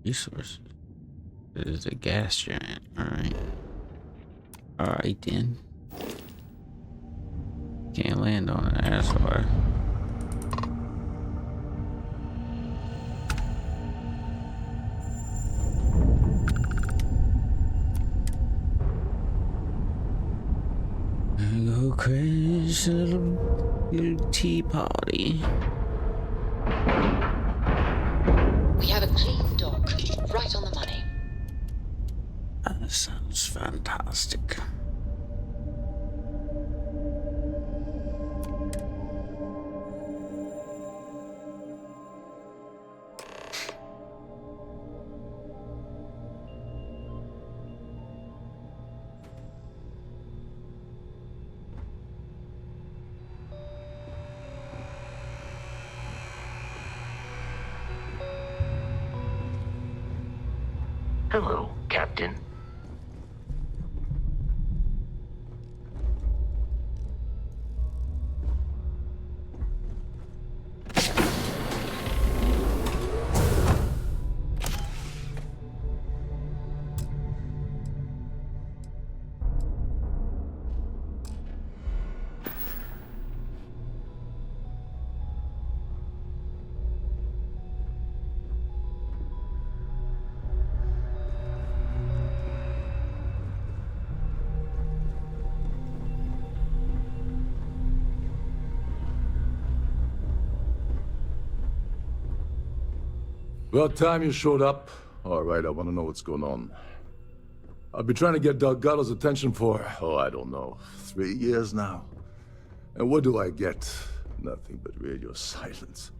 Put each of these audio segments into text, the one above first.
Resources. There's a gas giant. Alright. Alright then. Can't land on it, that's hard. I go crash a little tea party. We have a clean dock, right on the money. That sounds fantastic. Hello, Captain. About time you showed up. All right, I want to know what's going on. I've been trying to get Delgado's attention for, I don't know, 3 years now. And what do I get? Nothing but radio silence.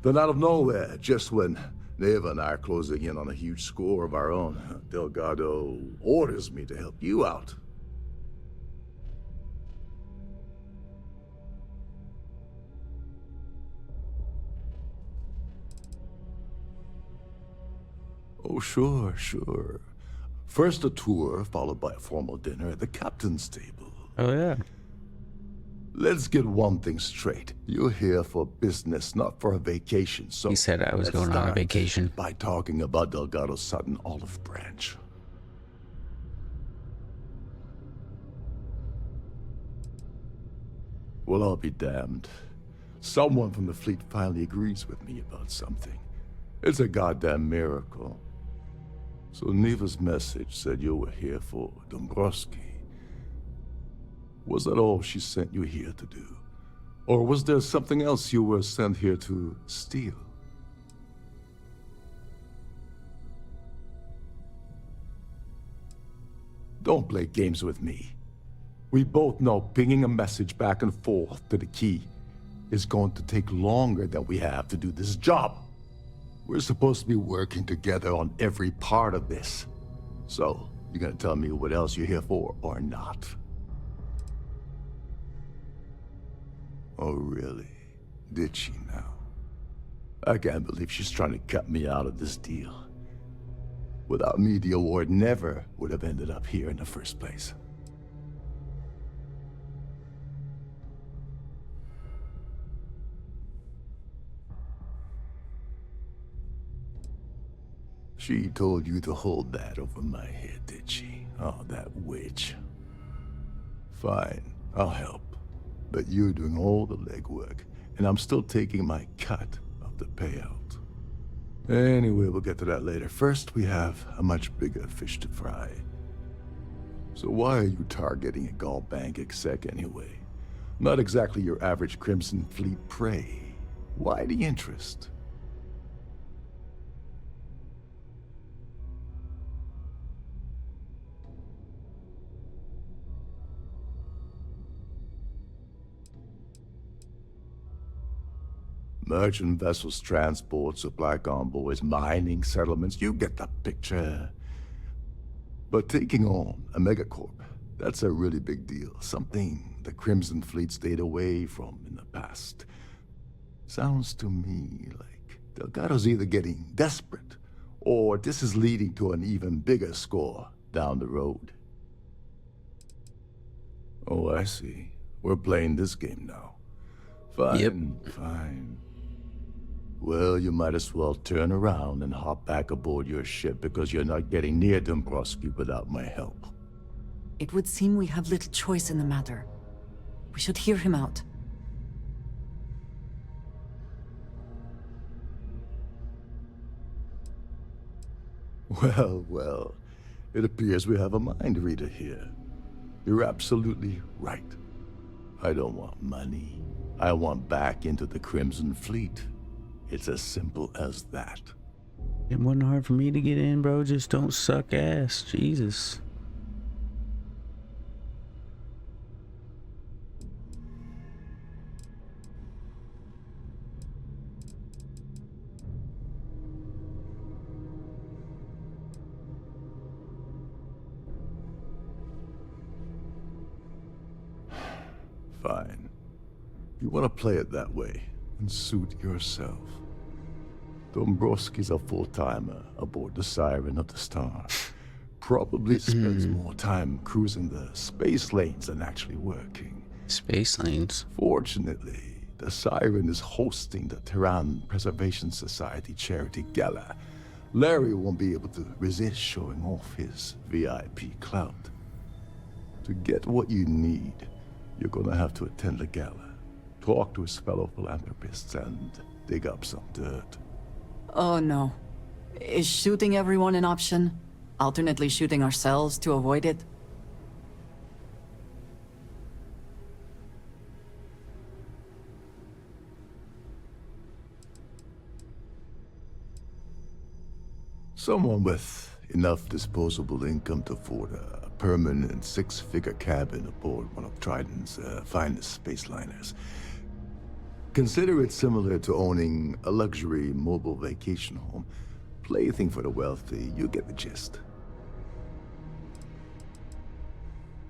Then out of nowhere, just when Neva and I are closing in on a huge score of our own, Delgado orders me to help you out. Oh, sure. First a tour, followed by a formal dinner at the captain's table. Oh, yeah. Let's get one thing straight. You're here for business, not for a vacation, so... He said I was let's going on a start vacation. by talking about Delgado's sudden olive branch. Well, I'll be damned. Someone from the fleet finally agrees with me about something. It's a goddamn miracle. So Neva's message said you were here for Dombrowski. Was that all she sent you here to do? Or was there something else you were sent here to steal? Don't play games with me. We both know pinging a message back and forth to the key is going to take longer than we have to do this job. We're supposed to be working together on every part of this. So, you gonna tell me what else you're here for, or not? Oh, really? Did she now? I can't believe she's trying to cut me out of this deal. Without me, the award never would have ended up here in the first place. She told you to hold that over my head, did she? Oh, that witch. Fine, I'll help. But you're doing all the legwork, and I'm still taking my cut of the payout. Anyway, we'll get to that later. First, we have a much bigger fish to fry. So why are you targeting a Gaul Bank exec anyway? Not exactly your average Crimson Fleet prey. Why the interest? Merchant vessels, transport, supply convoys, mining settlements, you get the picture. But taking on a megacorp, that's a really big deal. Something the Crimson Fleet stayed away from in the past. Sounds to me like Delgado's either getting desperate, or this is leading to an even bigger score down the road. Oh, I see. We're playing this game now. Fine, fine. Well, you might as well turn around and hop back aboard your ship because you're not getting near Dombrowski without my help. It would seem we have little choice in the matter. We should hear him out. Well, well. It appears we have a mind reader here. You're absolutely right. I don't want money. I want back into the Crimson Fleet. It's as simple as that. It wasn't hard for me to get in, bro. Just don't suck ass. Jesus. Fine. You want to play it that way, and suit yourself. Dombrowski's a full-timer aboard the Siren of the Star. Probably spends more time cruising the space lanes than actually working. Space lanes? Fortunately, the Siren is hosting the Terran Preservation Society charity gala. Larry won't be able to resist showing off his VIP clout. To get what you need, you're gonna have to attend the gala, talk to his fellow philanthropists, and dig up some dirt. Oh no. Is shooting everyone an option? Alternately shooting ourselves to avoid it? Someone with enough disposable income to afford a permanent six-figure cabin aboard one of Triton's finest spaceliners. Consider it similar to owning a luxury mobile vacation home. Plaything for the wealthy, you get the gist.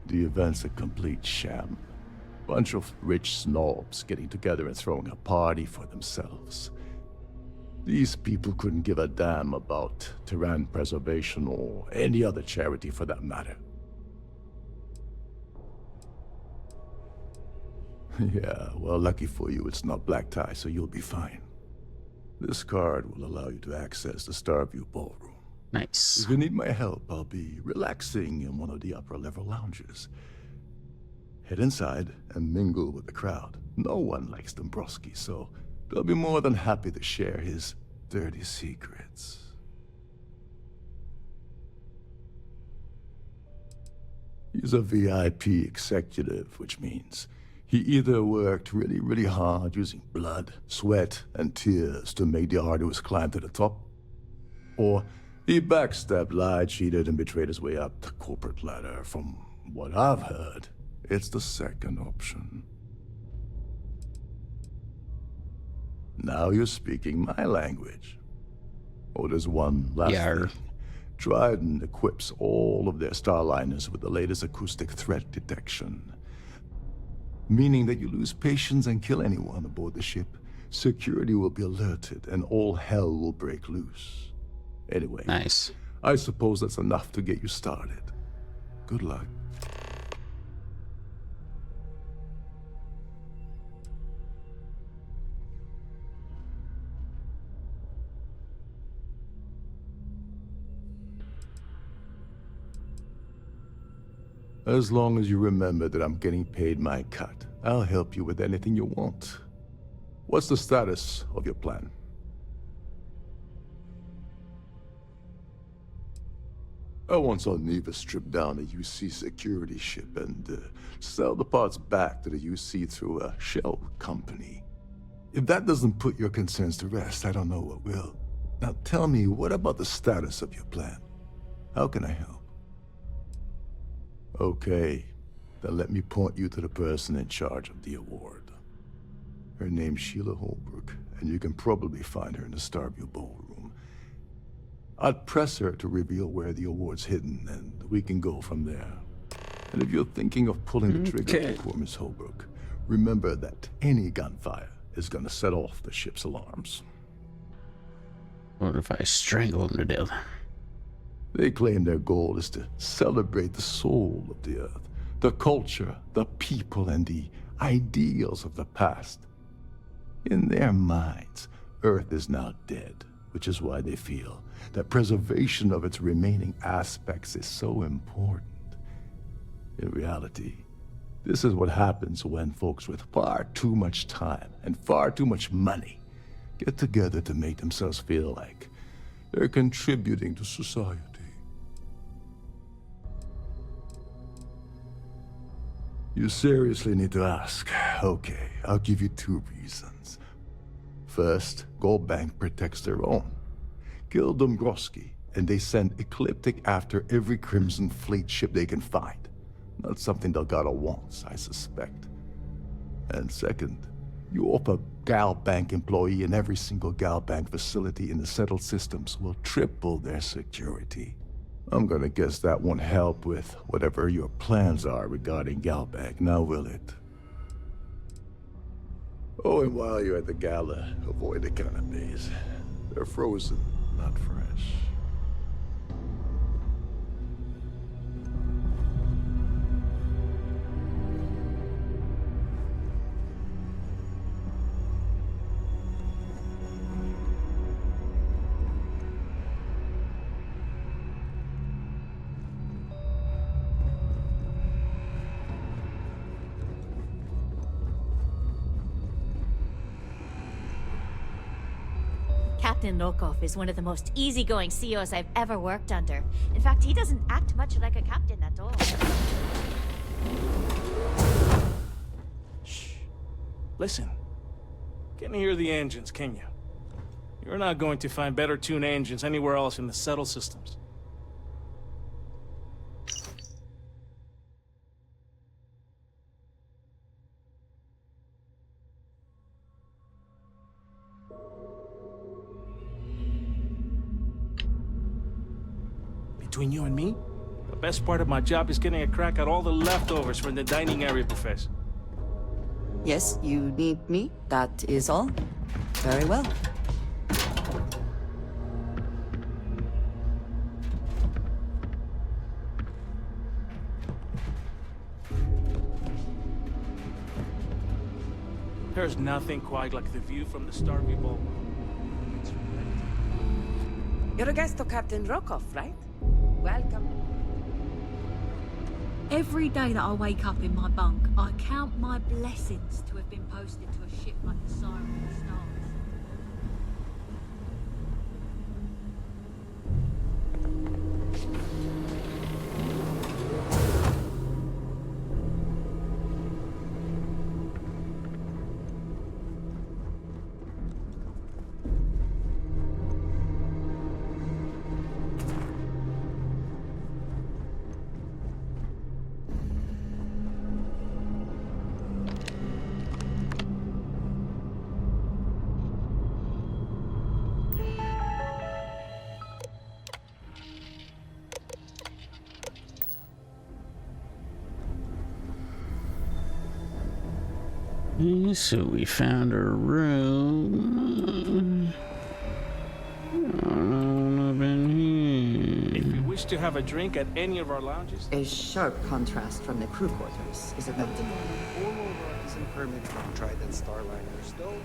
The event's a complete sham. Bunch of rich snobs getting together and throwing a party for themselves. These people couldn't give a damn about Terran preservation or any other charity for that matter. Yeah, well, lucky for you, it's not black tie, so you'll be fine. This card will allow you to access the Starview Ballroom. Nice. If you need my help, I'll be relaxing in one of the upper-level lounges. Head inside and mingle with the crowd. No one likes Dombrowski, so they'll be more than happy to share his dirty secrets. He's a VIP executive, which means he either worked really, really hard using blood, sweat, and tears to make the arduous climb to the top, or he backstabbed, lied, cheated, and betrayed his way up the corporate ladder. From what I've heard, it's the second option. Now you're speaking my language. Oh, there's one last thing. Triton equips all of their Starliners with the latest acoustic threat detection. Meaning that you lose patience and kill anyone aboard the ship, security will be alerted and all hell will break loose. Anyway, Nice. I suppose that's enough to get you started. Good luck. As long as you remember that I'm getting paid my cut, I'll help you with anything you want. What's the status of your plan? I once saw Neva strip down a UC security ship and sell the parts back to the UC through a shell company. If that doesn't put your concerns to rest, I don't know what will. Now tell me, what about the status of your plan? How can I help? Okay, then let me point you to the person in charge of the award. Her name's Sheila Holbrook, and you can probably find her in the Starfield ballroom. I'd press her to reveal where the award's hidden, and we can go from there. And if you're thinking of pulling the trigger for Miss Holbrook, remember that any gunfire is gonna set off the ship's alarms. What if I strangle him to death? They claim their goal is to celebrate the soul of the Earth, the culture, the people, and the ideals of the past. In their minds, Earth is now dead, which is why they feel that preservation of its remaining aspects is so important. In reality, this is what happens when folks with far too much time and far too much money get together to make themselves feel like they're contributing to society. You seriously need to ask. Okay, I'll give you 2 reasons. First, Gold Bank protects their own. Kill Dombrowski, and they send Ecliptic after every Crimson Fleet ship they can find. Not something Delgado wants, I suspect. And second, you offer Gal Bank employee in every single Gal Bank facility in the settled systems will triple their security. I'm gonna guess that won't help with whatever your plans are regarding Gal Bank, now will it? Oh, and while you're at the gala, avoid the cannabis. They're frozen, not fresh. Captain Rokov is one of the most easygoing CEOs I've ever worked under. In fact, he doesn't act much like a captain at all. Shh. Listen. Can you hear the engines, can you? You're not going to find better tuned engines anywhere else in the settled systems. Between you and me, the best part of my job is getting a crack at all the leftovers from the dining area buffets. Yes, you need me, that is all. Very well. There's nothing quite like the view from the Starfield ballroom. You're a guest of Captain Rokov, right? Welcome. Every day that I wake up in my bunk, I count my blessings to have been posted to a ship like the Siren and the Stars. So we found a room. Up in here. If you wish to have a drink at any of our lounges, A sharp contrast from the crew quarters, is it not? Formal runs and permit from Triton Starliner. Still working.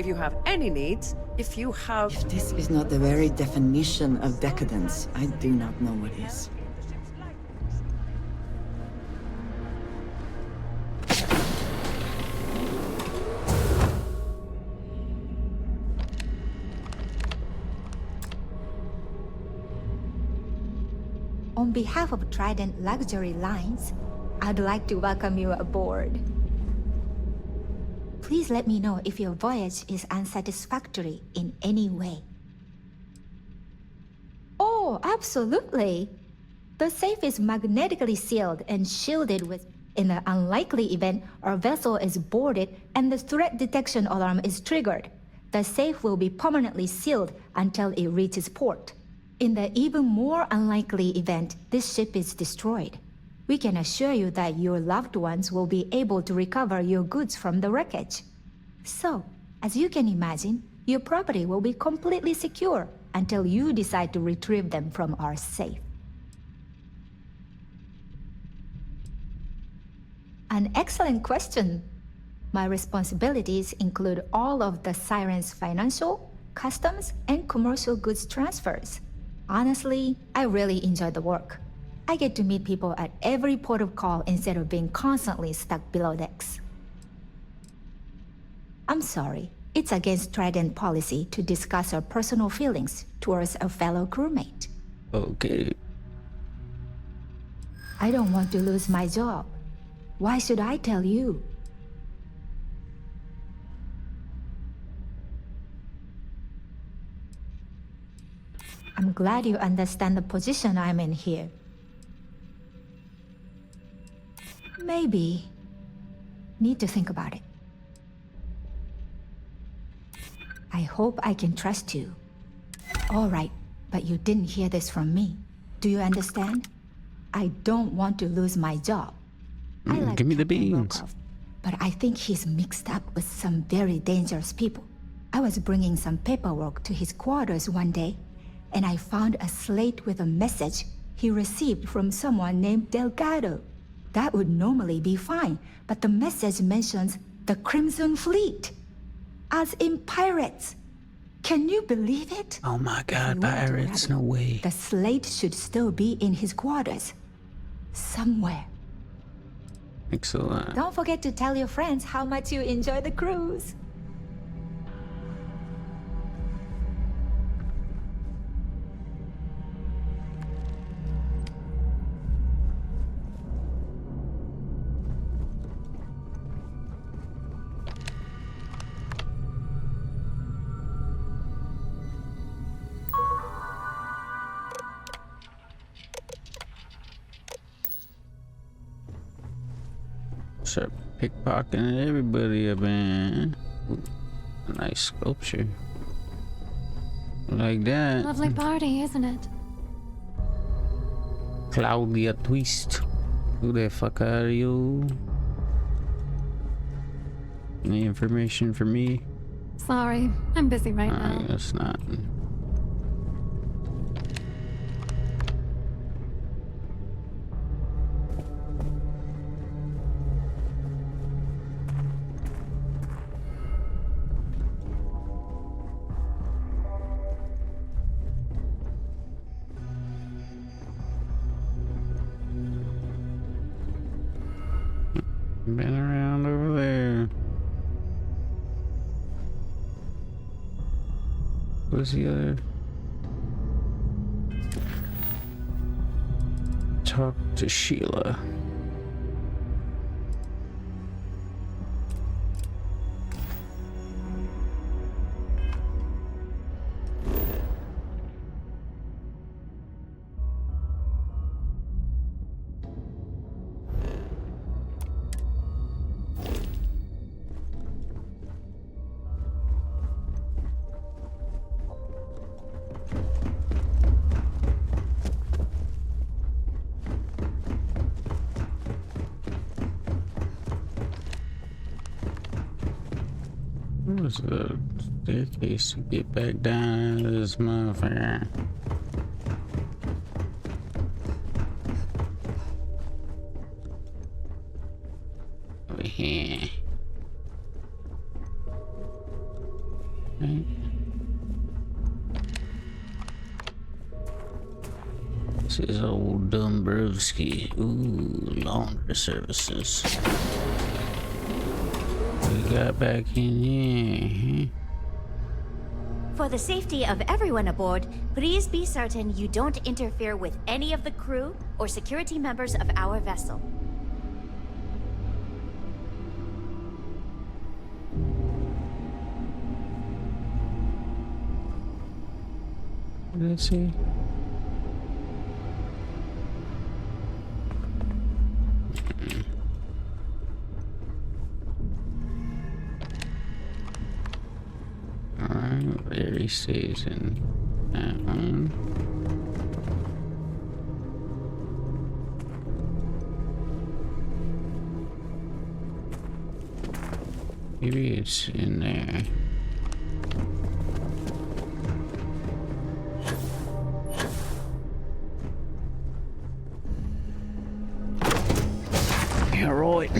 If you have any needs, if you have... If this is not the very definition of decadence, I do not know what is. On behalf of Trident Luxury Lines, I'd like to welcome you aboard. Please let me know if your voyage is unsatisfactory in any way. Oh, absolutely! The safe is magnetically sealed and shielded with... In the unlikely event our vessel is boarded and the threat detection alarm is triggered, the safe will be permanently sealed until it reaches port. In the even more unlikely event this ship is destroyed, we can assure you that your loved ones will be able to recover your goods from the wreckage. So, as you can imagine, your property will be completely secure until you decide to retrieve them from our safe. An excellent question. My responsibilities include all of the Siren's financial, customs, and commercial goods transfers. Honestly, I really enjoy the work. I get to meet people at every port of call instead of being constantly stuck below decks. I'm sorry, it's against Trident policy to discuss our personal feelings towards a fellow crewmate. Okay. I don't want to lose my job. Why should I tell you? I'm glad you understand the position I'm in here. Maybe. Need to think about it. I hope I can trust you. All right, but you didn't hear this from me. Do you understand? I don't want to lose my job. I like give me the Captain beans. Rokov, but I think he's mixed up with some very dangerous people. I was bringing some paperwork to his quarters one day, and I found a slate with a message he received from someone named Delgado. That would normally be fine, but the message mentions the Crimson Fleet, as in pirates. Can you believe it? Oh my If god, you want to pirates, grab no it, way. The slate should still be in his quarters. Somewhere. Excellent. Don't forget to tell your friends how much you enjoy the cruise. Start pickpocketing everybody up, man. Ooh, nice sculpture. Like that. Lovely party, isn't it? Claudia Twist. Who the fuck are you? Any information for me? Sorry, I'm busy right now. I guess not. Been around over there. What's the other? Talk to Sheila. Where's the staircase to get back down to this motherfucker? Over here. This is old Dombrowski. Ooh, laundry services. We got back in here. For the safety of everyone aboard, please be certain you don't interfere with any of the crew or security members of our vessel. Let's see. Alright, there he stays in that one. Maybe it's in there. Yeah, right.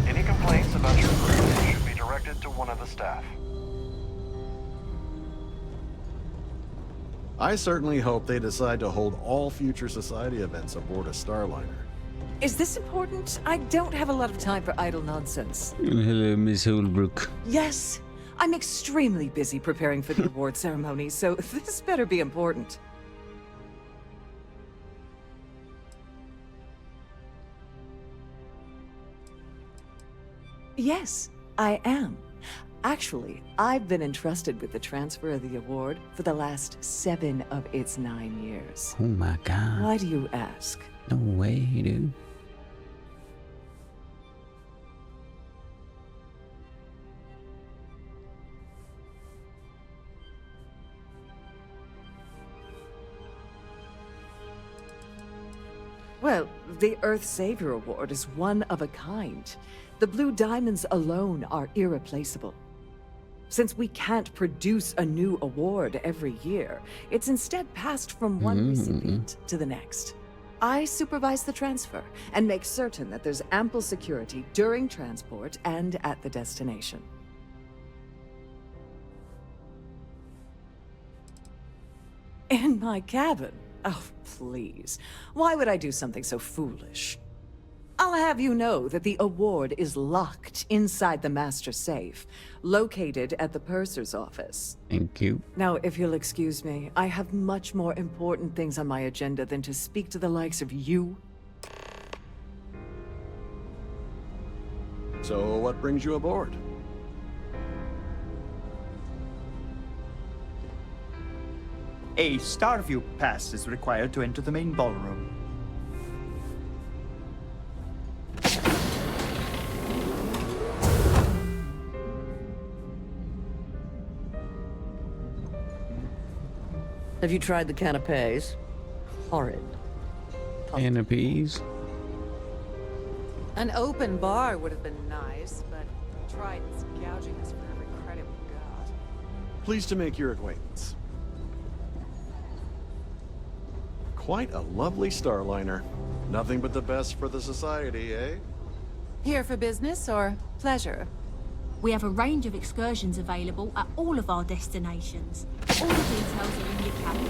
Any complaints about your crew should be directed to one of the staff. I certainly hope they decide to hold all future society events aboard a Starliner. Is this important? I don't have a lot of time for idle nonsense. Hello, Miss Holbrook. Yes, I'm extremely busy preparing for the award ceremony, so this better be important. Yes, I am. Actually, I've been entrusted with the transfer of the award for the last 7 of its 9 years. Oh my god. Why do you ask? No way, dude. Well, the Earth Savior Award is one of a kind. The Blue Diamonds alone are irreplaceable. Since we can't produce a new award every year, it's instead passed from one recipient to the next. I supervise the transfer and make certain that there's ample security during transport and at the destination. In my cabin? Oh, please. Why would I do something so foolish? I'll have you know that the award is locked inside the master safe, located at the purser's office. Thank you. Now, if you'll excuse me, I have much more important things on my agenda than to speak to the likes of you. So, what brings you aboard? A Starfield pass is required to enter the main ballroom. Have you tried the canapes? Horrid. Canapes? An open bar would have been nice, but Triton's gouging us for every credit we got. Pleased to make your acquaintance. Quite a lovely Starliner. Nothing but the best for the society, eh? Here for business or pleasure? We have a range of excursions available at all of our destinations. All the details are in your cabin.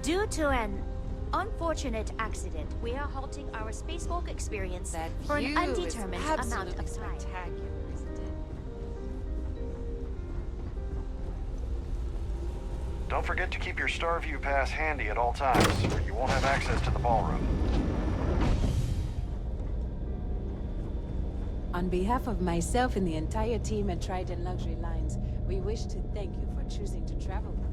Due to an unfortunate accident, we are halting our spacewalk experience for an undetermined amount of time. Don't forget to keep your Starview pass handy at all times, or you won't have access to the ballroom. On behalf of myself and the entire team at Triton Luxury Lines, we wish to thank you for choosing to travel with us.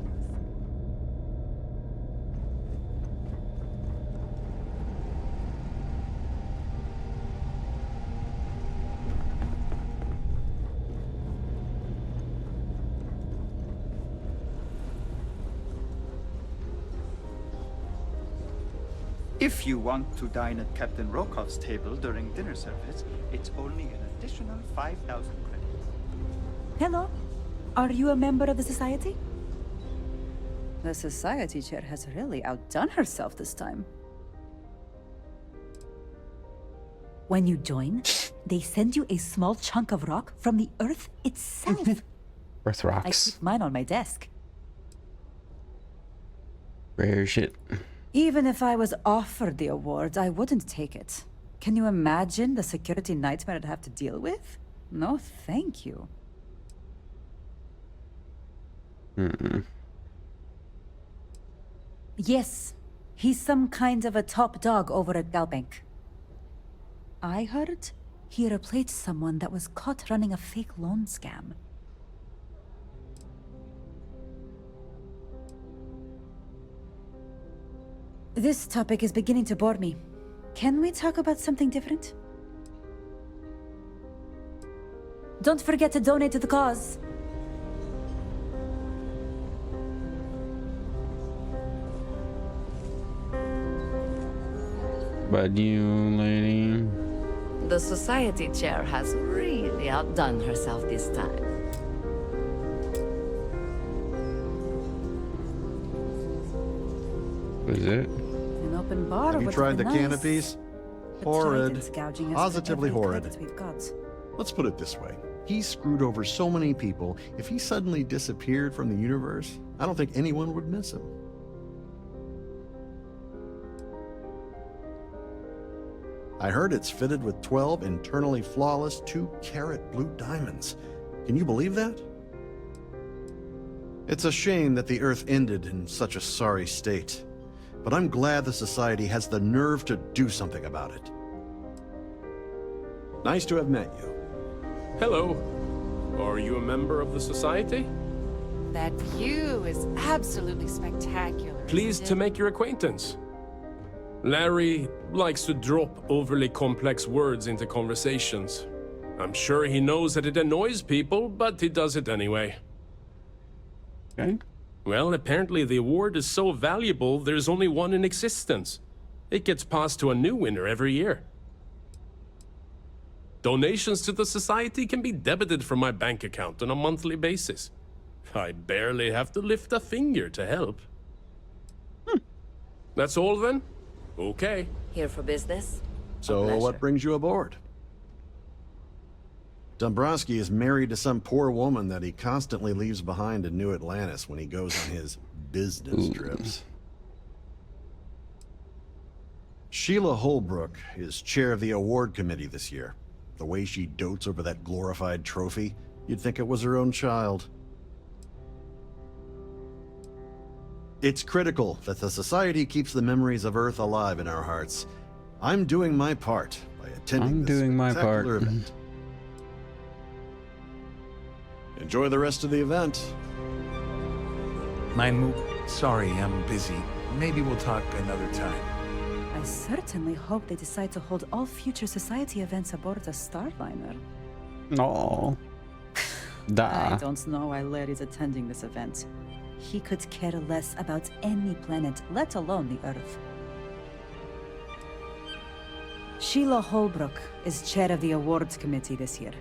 If you want to dine at Captain Rokov's table during dinner service, it's only an additional 5,000 credits. Hello? Are you a member of the society? The society chair has really outdone herself this time. When you join, they send you a small chunk of rock from the earth itself. Earth I rocks. keep mine on my desk. Rare shit. Even if I was offered the award, I wouldn't take it. Can you imagine the security nightmare I'd have to deal with? No, thank you. Yes, he's some kind of a top dog over at Galbank. I heard he replaced someone that was caught running a fake loan scam. This topic is beginning to bore me. Can we talk about something different? Don't forget to donate to the cause. But you, lady. The society chair has really outdone herself this time. What is it? An open bar. Have you tried the canopies? Horrid. Positively horrid. Let's put it this way. He screwed over so many people, if he suddenly disappeared from the universe, I don't think anyone would miss him. I heard it's fitted with 12 internally flawless 2-carat blue diamonds. Can you believe that? It's a shame that the Earth ended in such a sorry state, but I'm glad the Society has the nerve to do something about it. Nice to have met you. Hello. Are you a member of the Society? That view is absolutely spectacular. Pleased to make your acquaintance. Larry likes to drop overly complex words into conversations. I'm sure he knows that it annoys people, but he does it anyway. Okay. Well, apparently the award is so valuable, there's only one in existence. It gets passed to a new winner every year. Donations to the Society can be debited from my bank account on a monthly basis. I barely have to lift a finger to help. That's all then? Okay. Here for business? So what brings you aboard? Dombrowski is married to some poor woman that he constantly leaves behind in New Atlantis when he goes on his business trips. Sheila Holbrook is chair of the award committee this year. The way she dotes over that glorified trophy, you'd think it was her own child. It's critical that the Society keeps the memories of Earth alive in our hearts. I'm doing my part by attending this spectacular event. Enjoy the rest of the event. Sorry, I'm busy. Maybe we'll talk another time. I certainly hope they decide to hold all future Society events aboard the Starliner. No. I don't know why Larry's attending this event. He could care less about any planet, let alone the Earth. Sheila Holbrook is chair of the awards committee this year.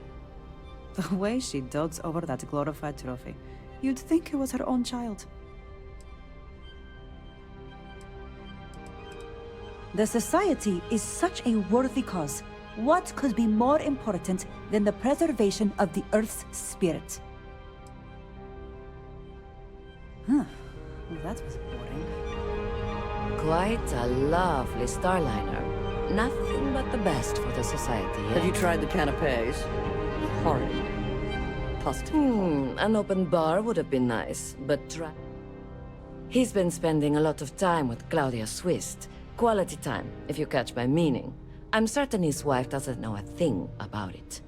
The way she dotes over that glorified trophy, you'd think it was her own child. The Society is such a worthy cause. What could be more important than the preservation of the Earth's spirit? Huh. Well, that was boring. Quite a lovely Starliner. Nothing but the best for the Society. Have you tried the canapes? Horrid. Positive. An open bar would have been nice, but he's been spending a lot of time with Claudia Swist. Quality time, if you catch my meaning. I'm certain his wife doesn't know a thing about it.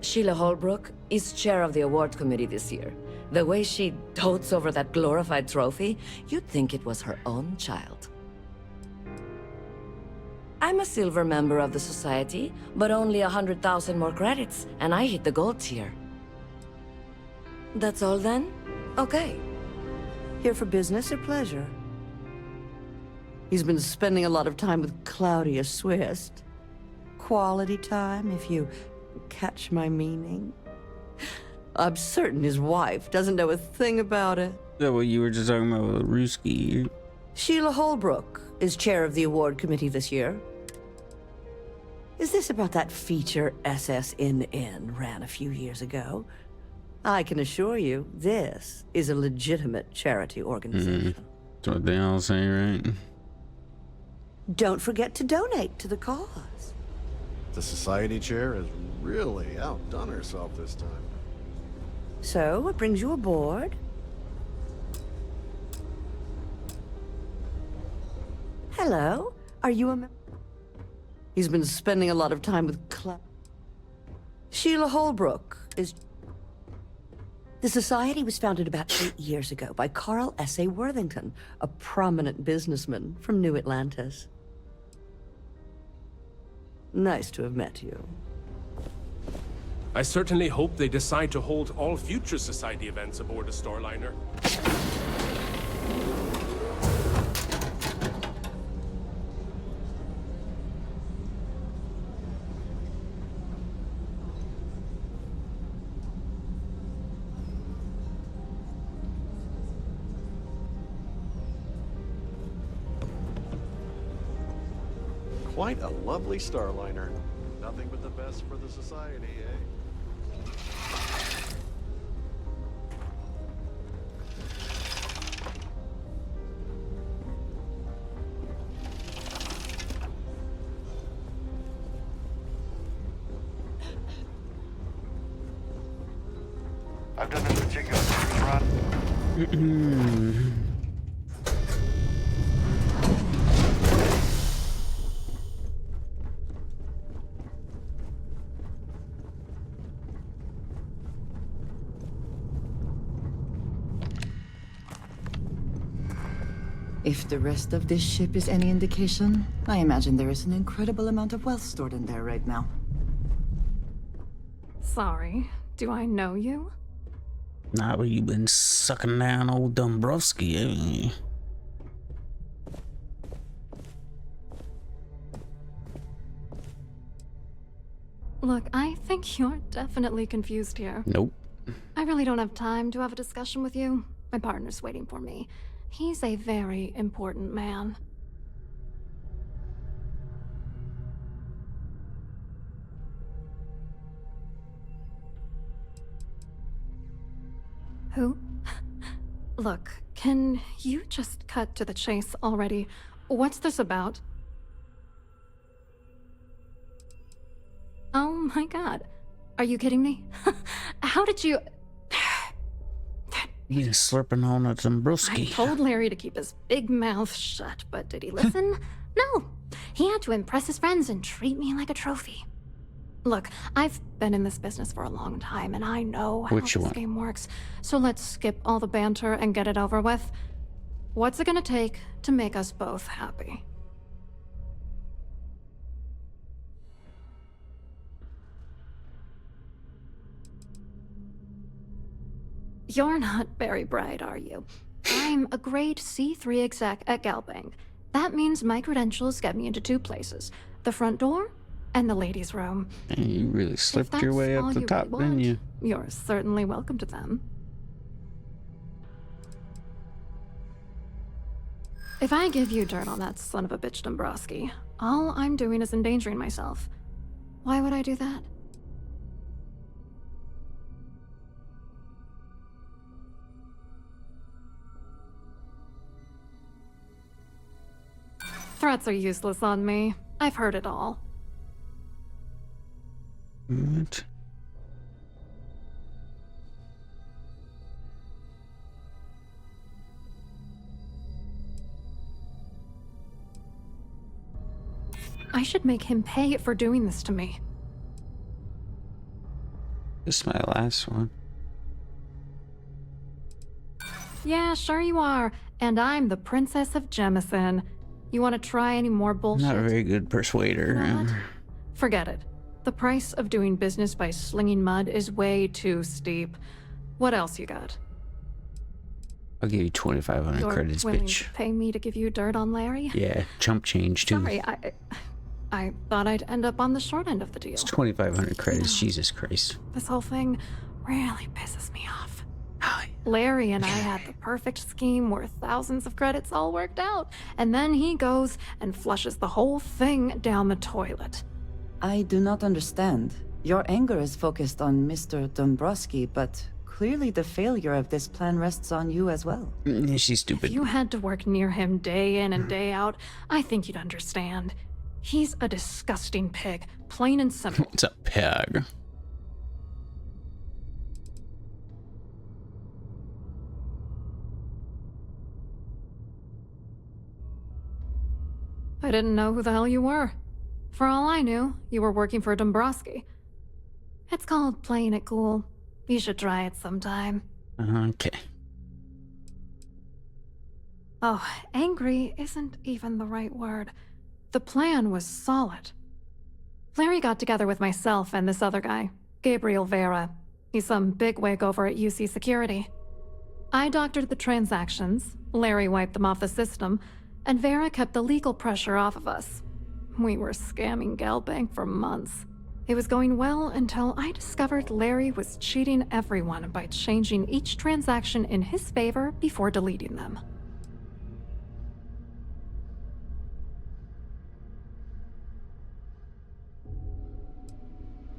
Sheila Holbrook is chair of the award committee this year. The way she dotes over that glorified trophy, you'd think it was her own child. I'm a silver member of the Society, but only 100,000 more credits, and I hit the gold tier. That's all then? Okay. Here for business or pleasure? He's been spending a lot of time with Claudia Swist. Quality time, if you catch my meaning. I'm certain his wife doesn't know a thing about it. Is that what you were just talking about with Ruski? Sheila Holbrook is chair of the award committee this year. Is this about that feature SSNN ran a few years ago? I can assure you, this is a legitimate charity organization. That's what they all say, right? Don't forget to donate to the cause. The society chair has really outdone herself this time. So, what brings you aboard? Hello, are you a member? He's been spending a lot of time with Sheila Holbrook is... The society was founded about 8 years ago by Carl S.A. Worthington, a prominent businessman from New Atlantis. Nice to have met you. I certainly hope they decide to hold all future society events aboard the Starliner. Quite a lovely Starliner. Nothing but the best for the society, eh? I've done this particular run. If the rest of this ship is any indication, I imagine there is an incredible amount of wealth stored in there right now. Sorry, do I know you? Nah, but you've been sucking down old Dombrowski, haven't you? Look, I think you're definitely confused here. Nope. I really don't have time to have a discussion with you. My partner's waiting for me. He's a very important man. Who? Look, can you just cut to the chase already? What's this about? Oh my god. Are you kidding me? How did you... He's slurping on at Dombrowski. I told Larry to keep his big mouth shut, but did he listen? No. He had to impress his friends and treat me like a trophy. Look, I've been in this business for a long time, and I know how this game works. So let's skip all the banter and get it over with. What's it gonna take to make us both happy? You're not very bright, are you? I'm a grade C3 exec at Galbank. That means my credentials get me into 2 places. The front door and the ladies' room. And you really slipped your way up the top, didn't you? You're certainly welcome to them. If I give you dirt on that son of a bitch Dombrowski, all I'm doing is endangering myself. Why would I do that? Threats are useless on me. I've heard it all. What? I should make him pay for doing this to me. This is my last one. Yeah, sure you are. And I'm the Princess of Jemison. You want to try any more bullshit? Not a very good persuader. You know what? Forget it. The price of doing business by slinging mud is way too steep. What else you got? I'll give you 2,500 credits, willing bitch. To pay me to give you dirt on Larry? Yeah, chump change too. Sorry, I thought I'd end up on the short end of the deal. It's 2,500 credits. Jesus Christ. This whole thing really pisses me off. Larry and I had the perfect scheme where thousands of credits all worked out, and then he goes and flushes the whole thing down the toilet. I do not understand. Your anger is focused on Mr. Dombrowski, but clearly the failure of this plan rests on you as well. She's stupid. If you had to work near him day in and day out, I think you'd understand. He's a disgusting pig, plain and simple. It's a pig. I didn't know who the hell you were. For all I knew, you were working for Dombrowski. It's called playing it cool. You should try it sometime. Okay. Oh, angry isn't even the right word. The plan was solid. Larry got together with myself and this other guy, Gabriel Vera. He's some bigwig over at UC Security. I doctored the transactions, Larry wiped them off the system, and Vera kept the legal pressure off of us. We were scamming Galbank for months. It was going well until I discovered Larry was cheating everyone by changing each transaction in his favor before deleting them.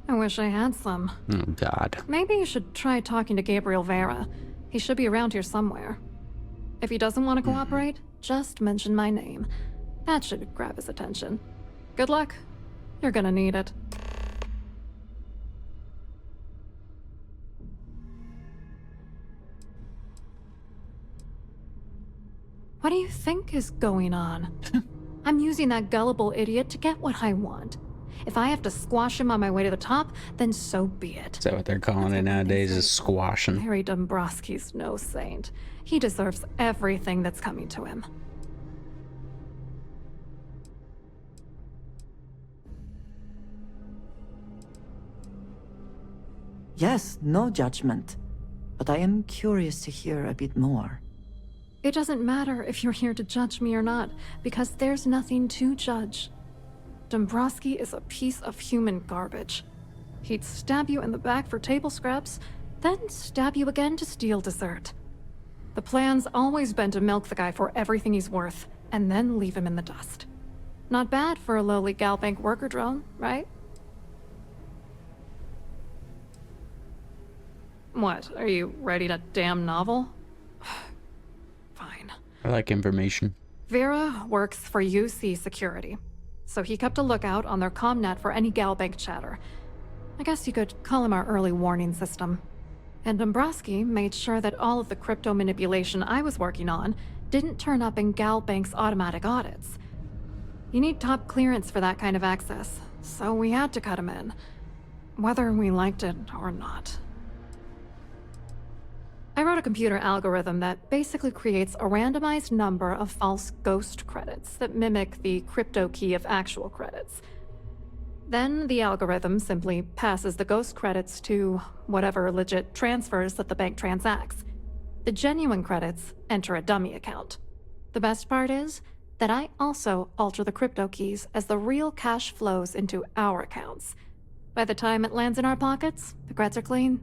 I wish I had some. Oh, God. Maybe you should try talking to Gabriel Vera. He should be around here somewhere. If he doesn't want to cooperate, just mention my name. That should grab his attention. Good luck. You're gonna need it. What do you think is going on? I'm using that gullible idiot to get what I want. If I have to squash him on my way to the top, then so be it. Is that what they're calling it nowadays, is squashing? Harry Dombrowski's no saint. He deserves everything that's coming to him. Yes, no judgment. But I am curious to hear a bit more. It doesn't matter if you're here to judge me or not, because there's nothing to judge. Dombrowski is a piece of human garbage. He'd stab you in the back for table scraps, then stab you again to steal dessert. The plan's always been to milk the guy for everything he's worth, and then leave him in the dust. Not bad for a lowly Galbank worker drone, right? What, are you writing a damn novel? Fine. I like information. Vera works for UC Security, so he kept a lookout on their comnet for any Galbank chatter. I guess you could call him our early warning system. And Dombrowski made sure that all of the crypto manipulation I was working on didn't turn up in Galbank's automatic audits. You need top clearance for that kind of access, so we had to cut him in, whether we liked it or not. I wrote a computer algorithm that basically creates a randomized number of false ghost credits that mimic the crypto key of actual credits. Then the algorithm simply passes the ghost credits to whatever legit transfers that the bank transacts. The genuine credits enter a dummy account. The best part is that I also alter the crypto keys as the real cash flows into our accounts. By the time it lands in our pockets, the creds are clean.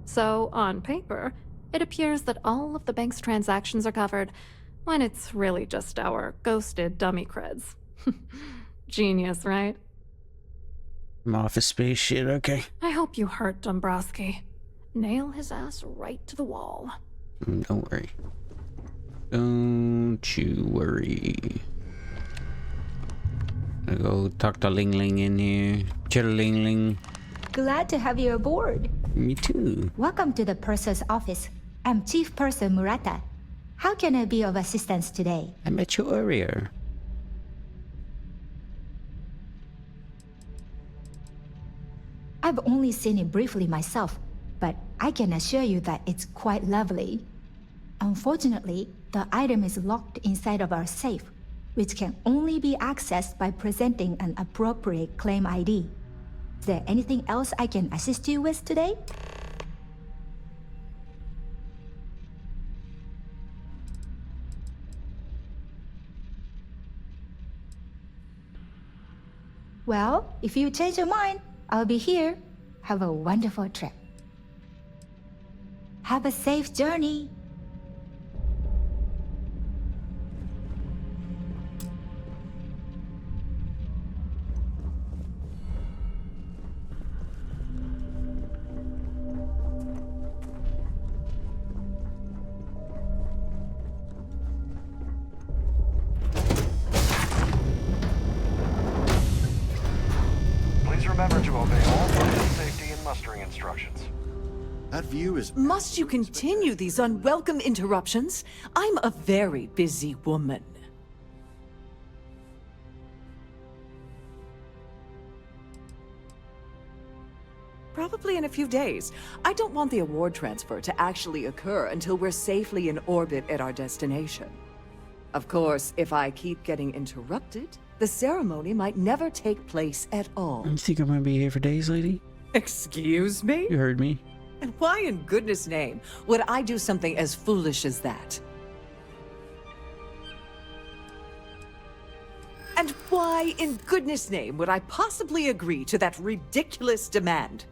So, on paper, it appears that all of the bank's transactions are covered, when it's really just our ghosted dummy creds. Genius, right? Office space shit, okay. I hope you hurt Dombrowski. Nail his ass right to the wall. Don't worry. Don't you worry. I'll go talk to Ling Ling in here. Ling Ling. Glad to have you aboard. Me too. Welcome to the purser's office. I'm Chief Purser Murata. How can I be of assistance today? I met you earlier. I've only seen it briefly myself, but I can assure you that it's quite lovely. Unfortunately, the item is locked inside of our safe, which can only be accessed by presenting an appropriate claim ID. Is there anything else I can assist you with today? Well, if you change your mind, I'll be here. Have a wonderful trip. Have a safe journey. Please remember to obey all flight safety and mustering instructions. That view is... Must you continue these unwelcome interruptions? I'm a very busy woman. Probably in a few days. I don't want the award transfer to actually occur until we're safely in orbit at our destination. Of course, if I keep getting interrupted, the ceremony might never take place at all. You think I'm gonna be here for days, lady? Excuse me? You heard me. And why in goodness name would I do something as foolish as that? And why in goodness name would I possibly agree to that ridiculous demand?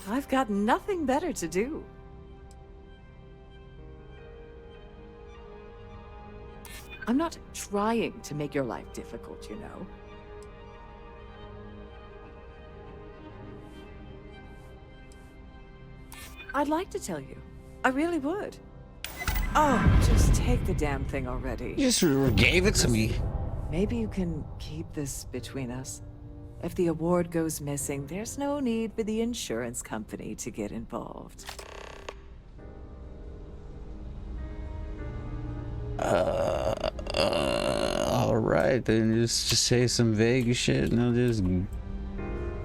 I've got nothing better to do. I'm not trying to make your life difficult, you know. I'd like to tell you. I really would. Oh, just take the damn thing already. You just gave it to me. Maybe you can keep this between us. If the award goes missing, there's no need for the insurance company to get involved. Alright, then just say some vague shit and I'll just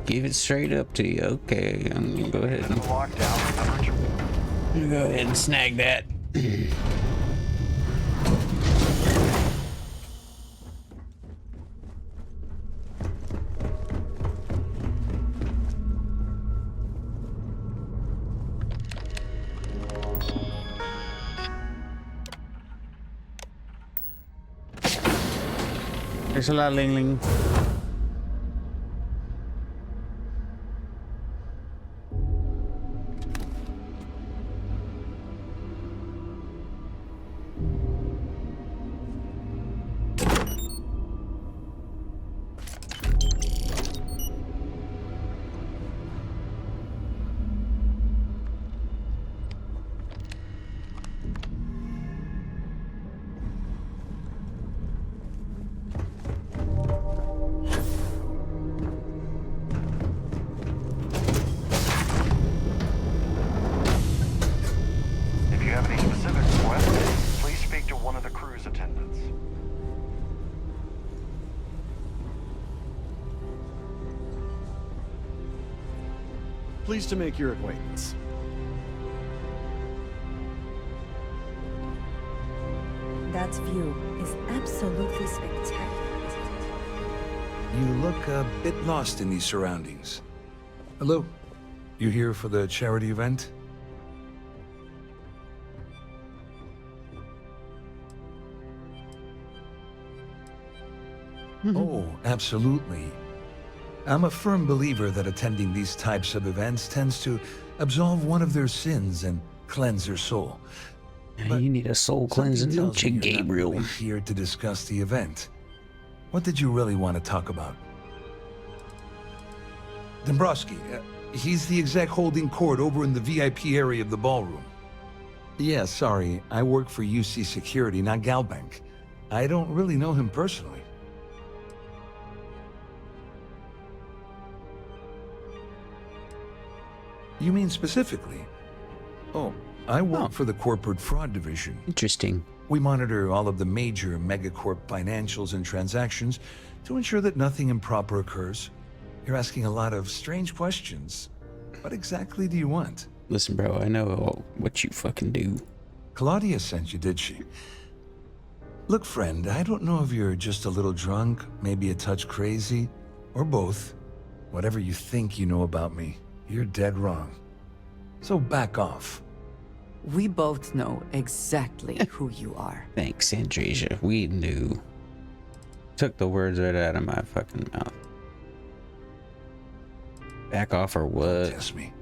give it straight up to you. Okay, I'm gonna go ahead and snag that. There's a lot, Ling Ling. Pleased to make your acquaintance. That view is absolutely spectacular, isn't it? You look a bit lost in these surroundings. Hello? You here for the charity event? Oh, absolutely. I'm a firm believer that attending these types of events tends to absolve one of their sins and cleanse their soul. You need a soul cleansing, don't you, Gabriel? Really here to discuss the event. What did you really want to talk about? Dombrowski, he's the exec holding court over in the VIP area of the ballroom. Yeah, sorry, I work for UC Security, not Galbank. I don't really know him personally. You mean specifically? Oh, I work for the Corporate Fraud Division. Interesting. We monitor all of the major megacorp financials and transactions to ensure that nothing improper occurs. You're asking a lot of strange questions. What exactly do you want? Listen, bro, I know what you fucking do. Claudia sent you, did she? Look, friend, I don't know if you're just a little drunk, maybe a touch crazy, or both. Whatever you think you know about me, you're dead wrong. So back off. We both know exactly who you are. Thanks, Andresia. We knew. Took the words right out of my fucking mouth. Back off or what? Test me.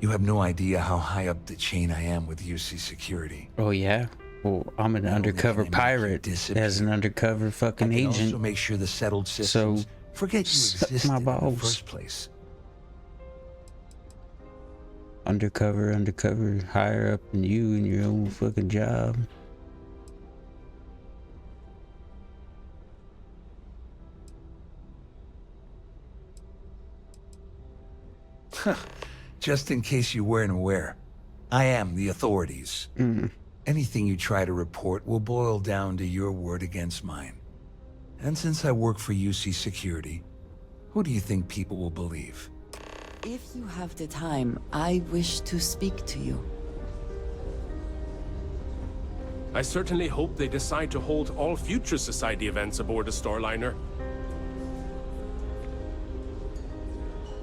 You have no idea how high up the chain I am with UC Security. Oh yeah? Well, I'm an undercover pirate as an undercover fucking agent. Also make sure the settled systems forget you existed my in balls. the first place. Undercover, higher up than you in your own fucking job. Just in case you weren't aware, I am the authorities. Anything you try to report will boil down to your word against mine. And since I work for UC Security, who do you think people will believe? If you have the time, I wish to speak to you. I certainly hope they decide to hold all future Society events aboard the Starliner.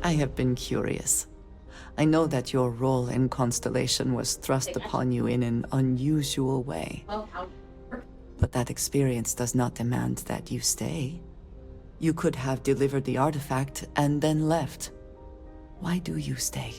I have been curious. I know that your role in Constellation was thrust upon you in an unusual way. But that experience does not demand that you stay. You could have delivered the artifact and then left. Why do you stay?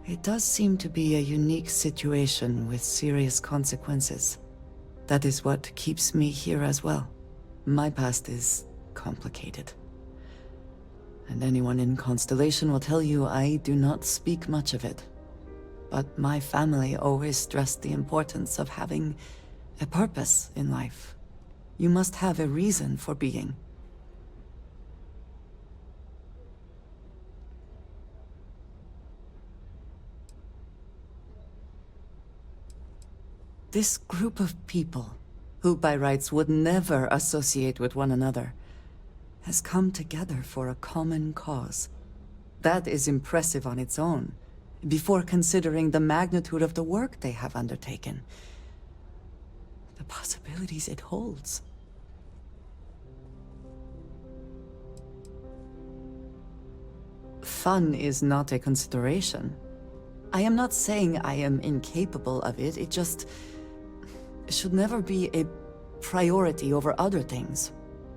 It does seem to be a unique situation with serious consequences. That is what keeps me here as well. My past is complicated. And anyone in Constellation will tell you I do not speak much of it. But my family always stressed the importance of having a purpose in life. You must have a reason for being. This group of people, who by rights would never associate with one another, has come together for a common cause. That is impressive on its own, before considering the magnitude of the work they have undertaken. The possibilities it holds. Fun is not a consideration. I am not saying I am incapable of it, it just should never be a priority over other things.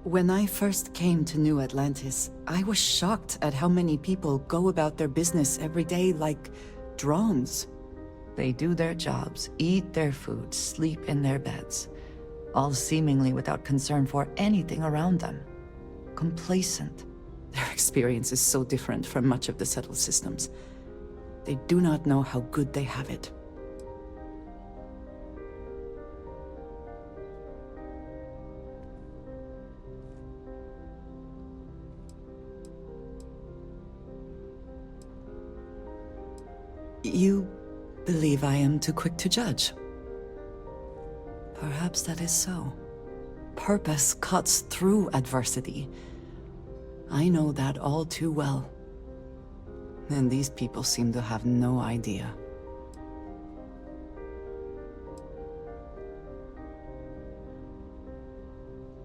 When I first came to New Atlantis, I was shocked at how many people go about their business every day like drones. They do their jobs, eat their food, sleep in their beds, all seemingly without concern for anything around them. Complacent. Their experience is so different from much of the settled systems. They do not know how good they have it. You believe I am too quick to judge. Perhaps that is so. Purpose cuts through adversity. I know that all too well. And these people seem to have no idea.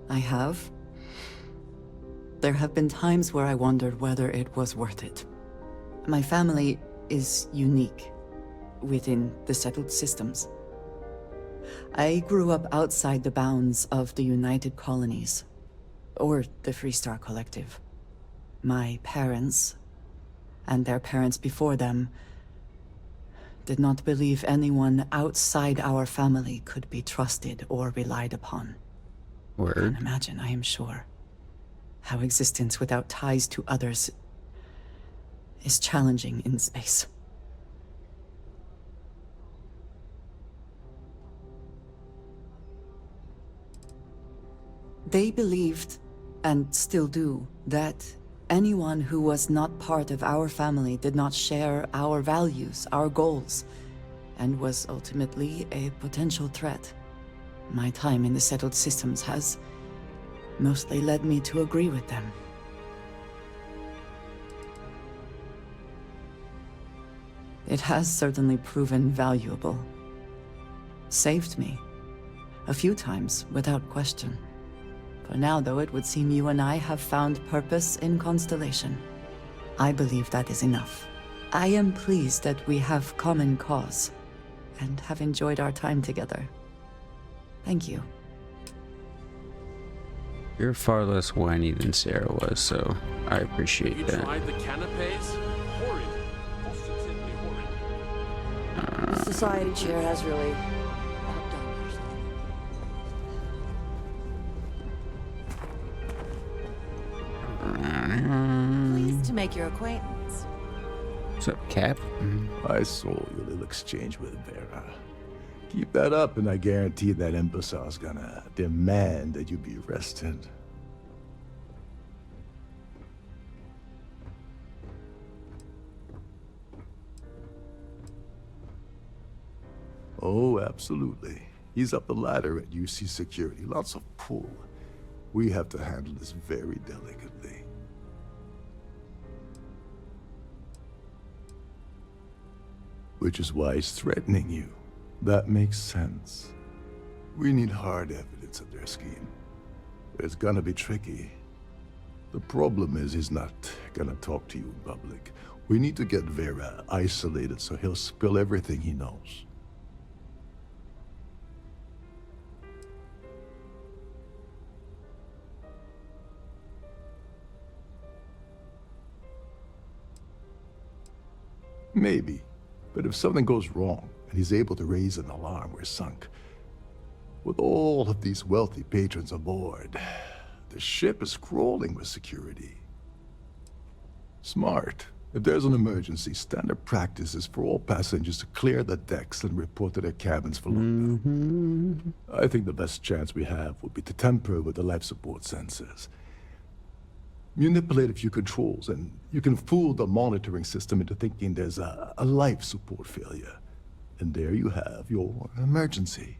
I have. There have been times where I wondered whether it was worth it. My family is unique within the settled systems. I grew up outside the bounds of the United Colonies, or the Freestar Collective. My parents, and their parents before them, did not believe anyone outside our family could be trusted or relied upon. Word. I can't imagine, I am sure, how existence without ties to others is challenging in space. They believed, and still do, that anyone who was not part of our family did not share our values, our goals, and was ultimately a potential threat. My time in the settled systems has mostly led me to agree with them. It has certainly proven valuable. Saved me. A few times, without question. For now, though, it would seem you and I have found purpose in Constellation. I believe that is enough. I am pleased that we have common cause, and have enjoyed our time together. Thank you. You're far less whiny than Sarah was, so I appreciate You that. tried the canapes? Horrid. Positively horrid. The society chair has really Pleased to make your acquaintance. What's up, Cap? I saw your little exchange with Vera. Keep that up, and I guarantee that imbecile's gonna demand that you be arrested. Oh, absolutely. He's up the ladder at UC Security. Lots of pull. We have to handle this very delicately. Which is why he's threatening you. That makes sense. We need hard evidence of their scheme. But it's gonna be tricky. The problem is he's not gonna talk to you in public. We need to get Vera isolated so he'll spill everything he knows. Maybe. But if something goes wrong, and he's able to raise an alarm, we're sunk. With all of these wealthy patrons aboard, the ship is crawling with security. Smart. If there's an emergency, standard practice is for all passengers to clear the decks and report to their cabins for lockdown. I think the best chance we have would be to tamper with the life support sensors. Manipulate a few controls, and you can fool the monitoring system into thinking there's a life support failure. And there you have your emergency.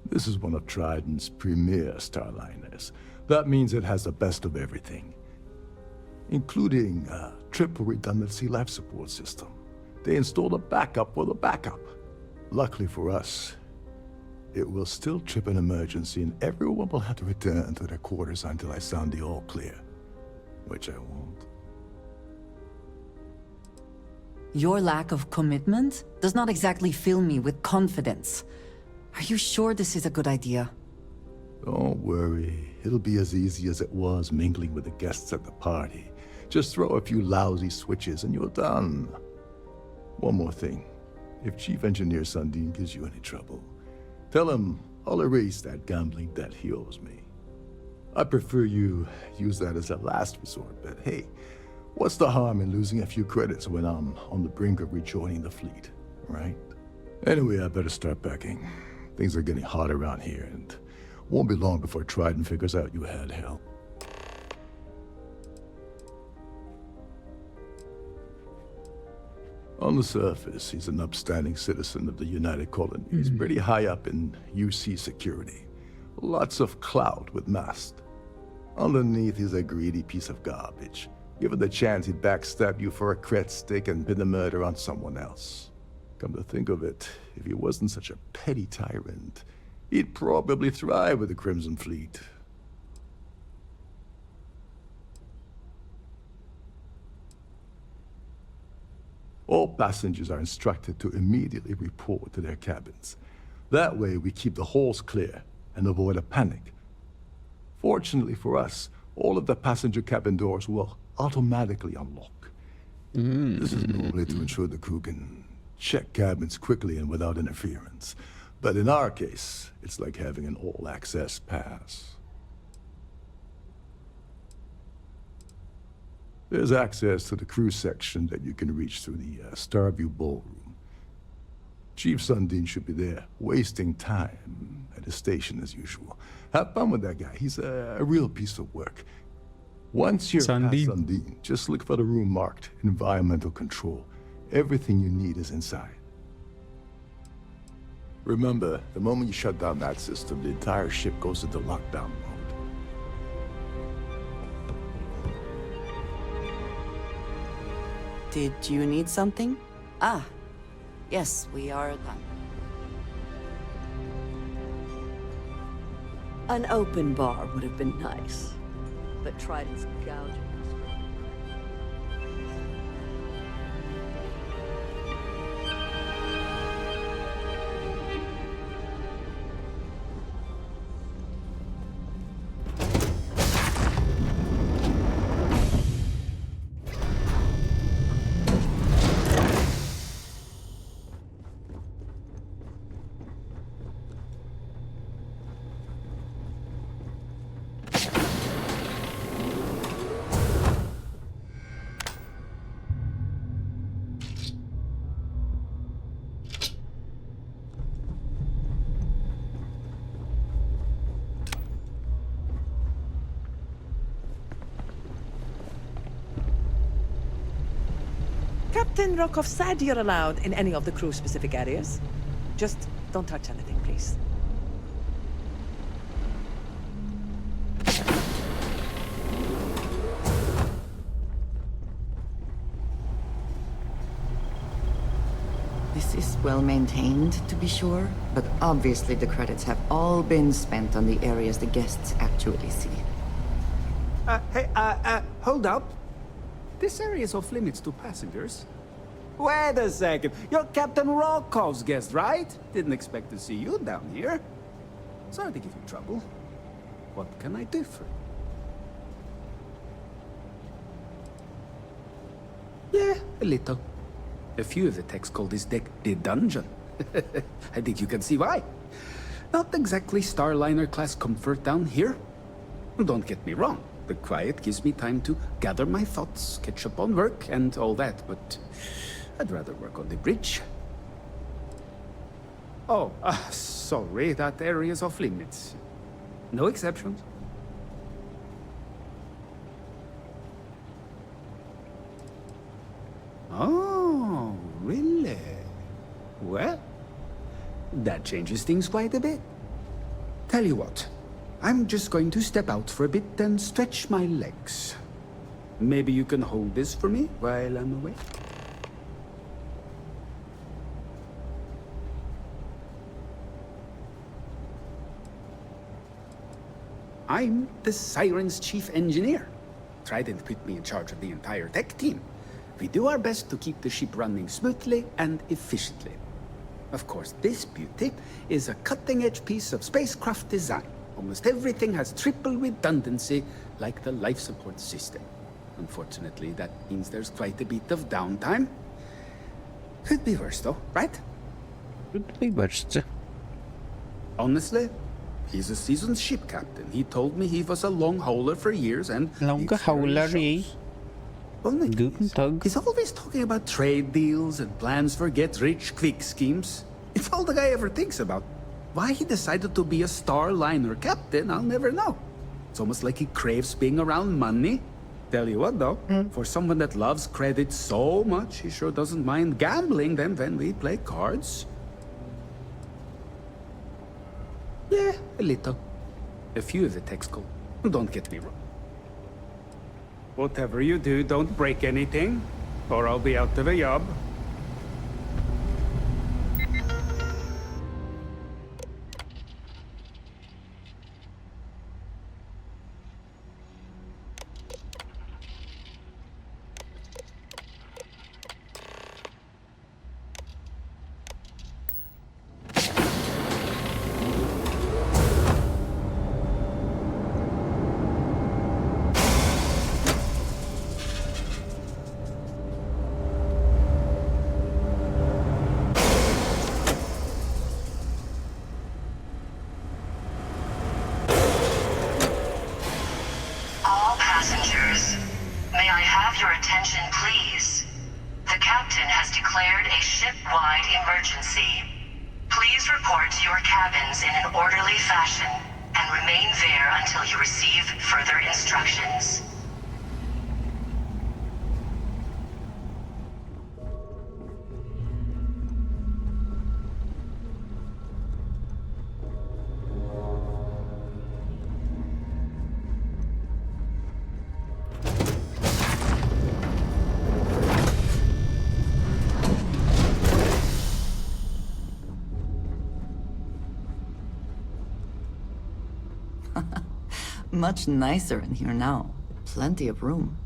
This is one of Triton's premier Starliners. That means it has the best of everything, including a triple redundancy life support system. They installed a backup for the backup. Luckily for us, it will still trip an emergency, and everyone will have to return to their quarters until I sound the all clear, which I won't. Your lack of commitment does not exactly fill me with confidence. Are you sure this is a good idea? Don't worry. It'll be as easy as it was mingling with the guests at the party. Just throw a few lousy switches and you're done. One more thing. If Chief Engineer Sundin gives you any trouble, tell him I'll erase that gambling debt he owes me. I prefer you use that as a last resort, but hey, what's the harm in losing a few credits when I'm on the brink of rejoining the fleet, right? Anyway, I better start packing. Things are getting hot around here, and won't be long before Triton figures out you had help. On the surface, he's an upstanding citizen of the United Colony. He's pretty high up in UC security. Lots of clout with mast. Underneath, he's a greedy piece of garbage. Given the chance, he'd backstab you for a cret stick and pin the murder on someone else. Come to think of it, if he wasn't such a petty tyrant, he'd probably thrive with the Crimson Fleet. All passengers are instructed to immediately report to their cabins. That way, we keep the halls clear and avoid a panic. Fortunately for us, all of the passenger cabin doors will automatically unlock. This is normally to ensure the crew can check cabins quickly and without interference. But in our case, it's like having an all-access pass. There's access to the crew section that you can reach through the Starview Ballroom. Chief Sundin should be there, wasting time at his station as usual. Have fun with that guy. He's a real piece of work. Once you're past Sundin. Sundin, just look for the room marked Environmental Control. Everything you need is inside. Remember, the moment you shut down that system, the entire ship goes into lockdown mode. Did you need something? Ah, yes, we are done. An open bar would have been nice, but Triton's gouging us. Captain Rokov said you're allowed in any of the crew-specific areas. Just don't touch anything, please. This is well maintained, to be sure, but obviously the credits have all been spent on the areas the guests actually see. Hold up. This area is off limits to passengers. Wait a second. You're Captain Rokov's guest, right? Didn't expect to see you down here. Sorry to give you trouble. What can I do for you? Yeah, a little. A few of the techs call this deck the dungeon. I think you can see why. Not exactly Starliner-class comfort down here. Don't get me wrong. The quiet gives me time to gather my thoughts, catch up on work, and all that, but I'd rather work on the bridge. Oh, sorry, that area's off limits. No exceptions. Oh, really? Well, that changes things quite a bit. Tell you what, I'm just going to step out for a bit and stretch my legs. Maybe you can hold this for me while I'm away? I'm the Siren's chief engineer. Triton put me in charge of the entire tech team. We do our best to keep the ship running smoothly and efficiently. Of course, this beauty is a cutting-edge piece of spacecraft design. Almost everything has triple redundancy, like the life support system. Unfortunately, that means there's quite a bit of downtime. Could be worse, though, right? Could be worse. Honestly, he's a seasoned ship captain. He told me he was a long hauler for years and... Långa hauler. Guten Tag. He's always talking about trade deals and plans for get-rich-quick schemes. It's all the guy ever thinks about. Why he decided to be a Starliner captain, I'll never know. It's almost like he craves being around money. Tell you what, though, for someone that loves credit so much, he sure doesn't mind gambling them when we play cards. Yeah, a little. A few of the techs call. Don't get me wrong. Whatever you do, don't break anything, or I'll be out of a job. May I have your attention, please? The captain has declared a ship-wide emergency. Please report to your cabins in an orderly fashion and remain there until you receive further instructions. Much nicer in here now. Plenty of room.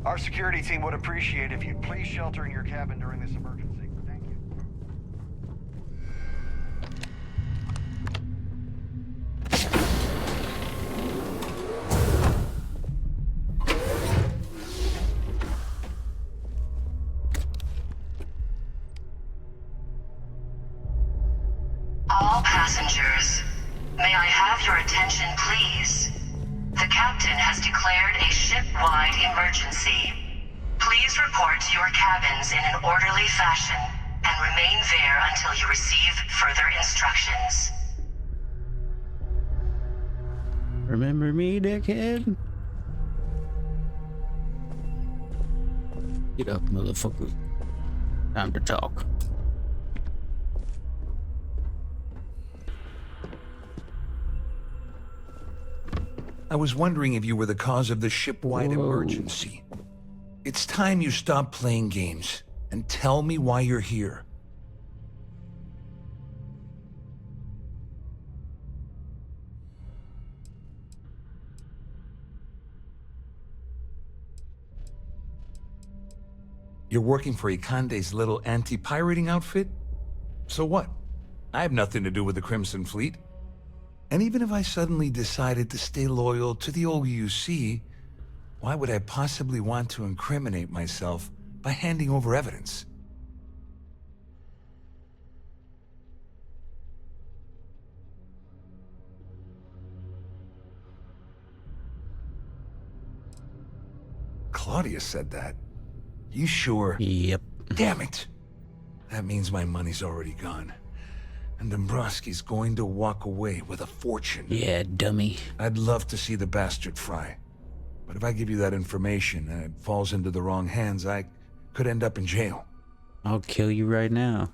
Our security team would appreciate if you'd please shelter in your cabin during this emergency. Thank you. All passengers, may I have your attention, please? The captain has declared a ship-wide emergency. Please report to your cabins in an orderly fashion and remain there until you receive further instructions. Remember me, dickhead? Get up, motherfucker. Time to talk. I was wondering if you were the cause of the ship-wide emergency. It's time you stop playing games and tell me why you're here. You're working for Ikande's little anti-pirating outfit? So what? I have nothing to do with the Crimson Fleet. And even if I suddenly decided to stay loyal to the old UC, why would I possibly want to incriminate myself by handing over evidence? Claudia said that. You sure? Yep. Damn it! That means my money's already gone. And Dombrowski's going to walk away with a fortune. Yeah, dummy. I'd love to see the bastard fry. But if I give you that information and it falls into the wrong hands, I could end up in jail. I'll kill you right now.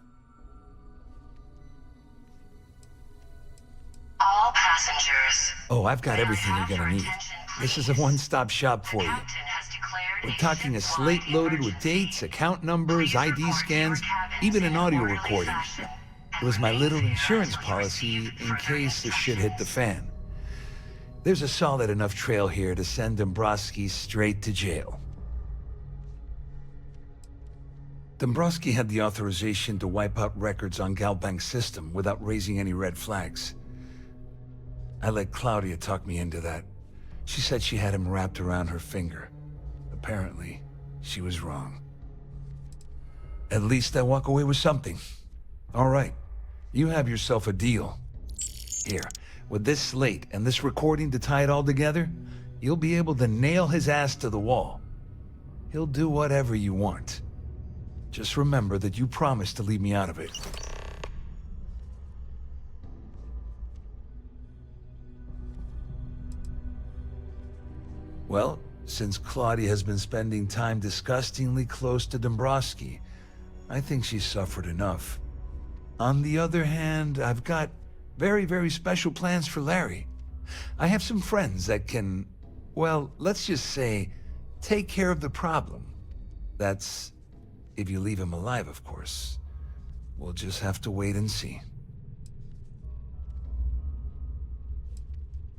All passengers. Oh, I've got everything you're gonna need. This is a one-stop shop for you. We're talking a slate loaded with dates, account numbers, ID scans, even an audio recording. It was my little insurance policy in case the shit hit the fan. There's a solid enough trail here to send Dombrowski straight to jail. Dombrowski had the authorization to wipe out records on Galbank's system without raising any red flags. I let Claudia talk me into that. She said she had him wrapped around her finger. Apparently, she was wrong. At least I walk away with something. All right. You have yourself a deal. Here, with this slate and this recording to tie it all together, you'll be able to nail his ass to the wall. He'll do whatever you want. Just remember that you promised to leave me out of it. Well, since Claudia has been spending time disgustingly close to Dombrowski, I think she's suffered enough. On the other hand, I've got very, very special plans for Larry. I have some friends that can, well, let's just say, take care of the problem. That's if you leave him alive, of course. We'll just have to wait and see.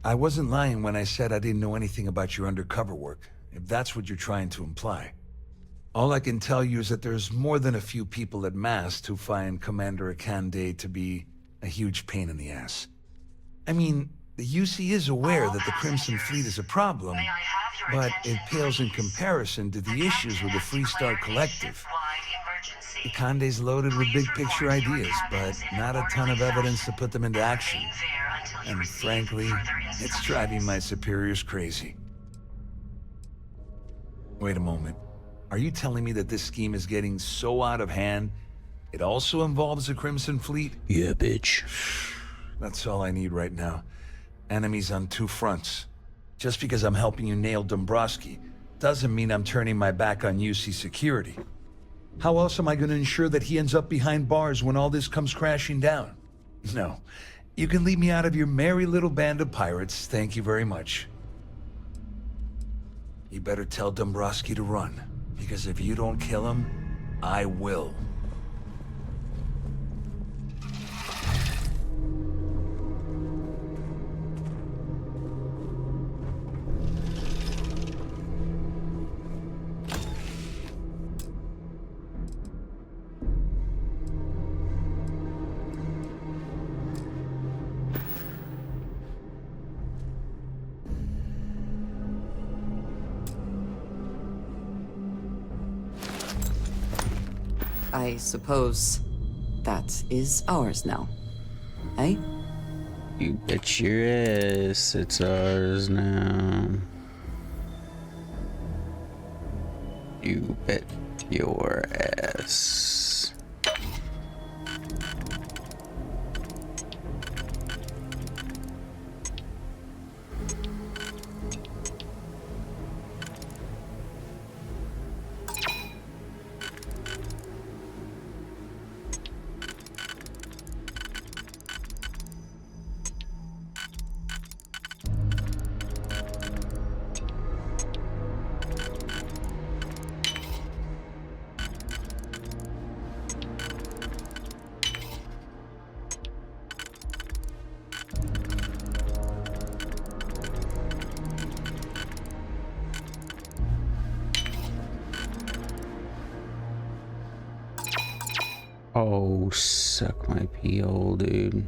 I wasn't lying when I said I didn't know anything about your undercover work, if that's what you're trying to imply. All I can tell you is that there's more than a few people at Mast who find Commander Ikande to be a huge pain in the ass. I mean, the UC is aware that the Crimson Fleet is a problem, but it pales in comparison to the issues with the Freestar Collective. Ikande's loaded with big-picture ideas, but not a ton of evidence to put them into action. And frankly, it's driving my superiors crazy. Wait a moment. Are you telling me that this scheme is getting so out of hand, it also involves the Crimson Fleet? Yeah, bitch. That's all I need right now. Enemies on two fronts. Just because I'm helping you nail Dombrowski doesn't mean I'm turning my back on UC security. How else am I going to ensure that he ends up behind bars when all this comes crashing down? No. You can leave me out of your merry little band of pirates, thank you very much. You better tell Dombrowski to run, because if you don't kill him, I will. I suppose that is ours now. Eh? You bet your ass it's ours now. You bet your ass. Oh, suck my pee hole, dude.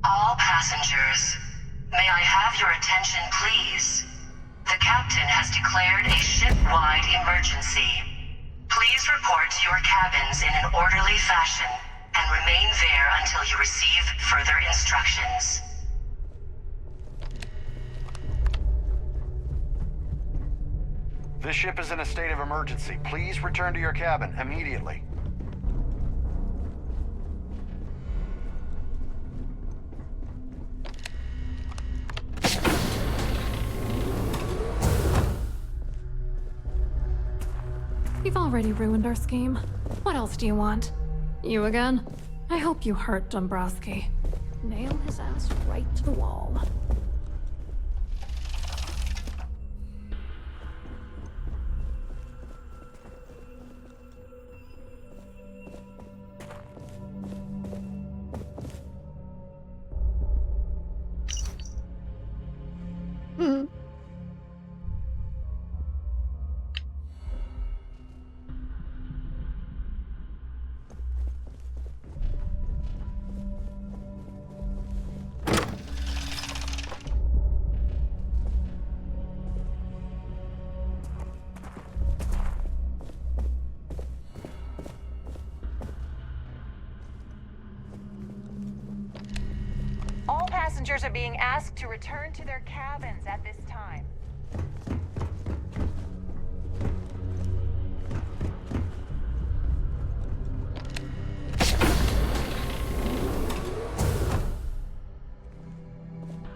All passengers, may I have your attention, please? The captain has declared a ship-wide emergency. Please report to your cabins in an orderly fashion and remain there until you receive further instructions. This ship is in a state of emergency. Please return to your cabin immediately. You've already ruined our scheme. What else do you want? You again? I hope you hurt Dombrowski. Nail his ass right to the wall. All passengers are being asked to return to their cabins at this time.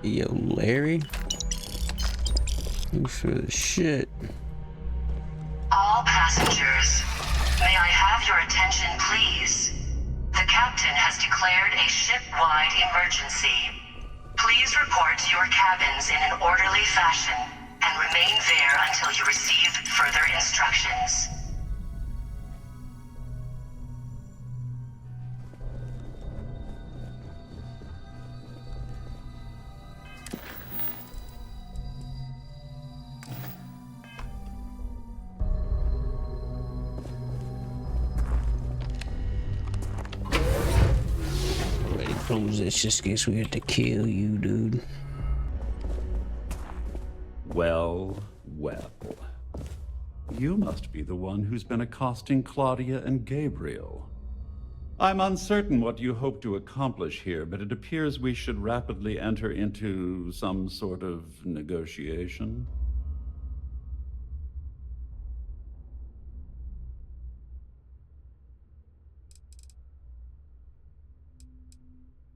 Yo, Larry? Thanks for the shit. All passengers, may I have your attention, please? The captain has declared a ship-wide emergency. Please report to your cabins in an orderly fashion and remain there until you receive further instructions. suppose it's just in case we have to kill you, dude. Well, well. You must be the one who's been accosting Claudia and Gabriel. I'm uncertain what you hope to accomplish here, but it appears we should rapidly enter into some sort of negotiation.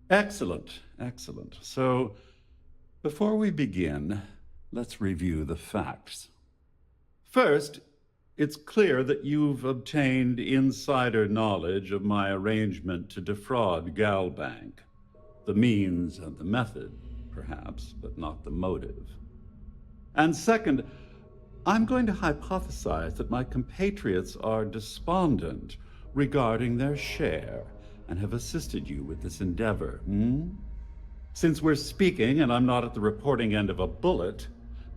Excellent, excellent. So, before we begin, let's review the facts. First, it's clear that you've obtained insider knowledge of my arrangement to defraud Galbank. The means and the method, perhaps, but not the motive. And second, I'm going to hypothesize that my compatriots are despondent regarding their share and have assisted you with this endeavor, Since we're speaking and I'm not at the reporting end of a bullet,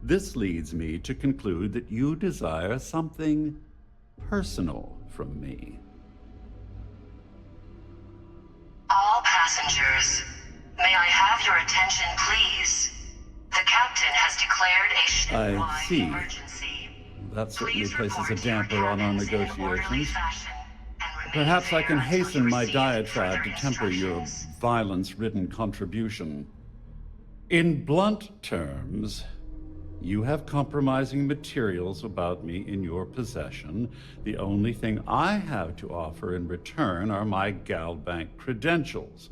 this leads me to conclude that you desire something personal from me. All passengers, may I have your attention, please? The captain has declared a ship-wide emergency. That certainly places a damper on our negotiations. Perhaps I can hasten my diatribe to temper your violence-ridden contribution. In blunt terms, you have compromising materials about me in your possession. The only thing I have to offer in return are my Galbank credentials.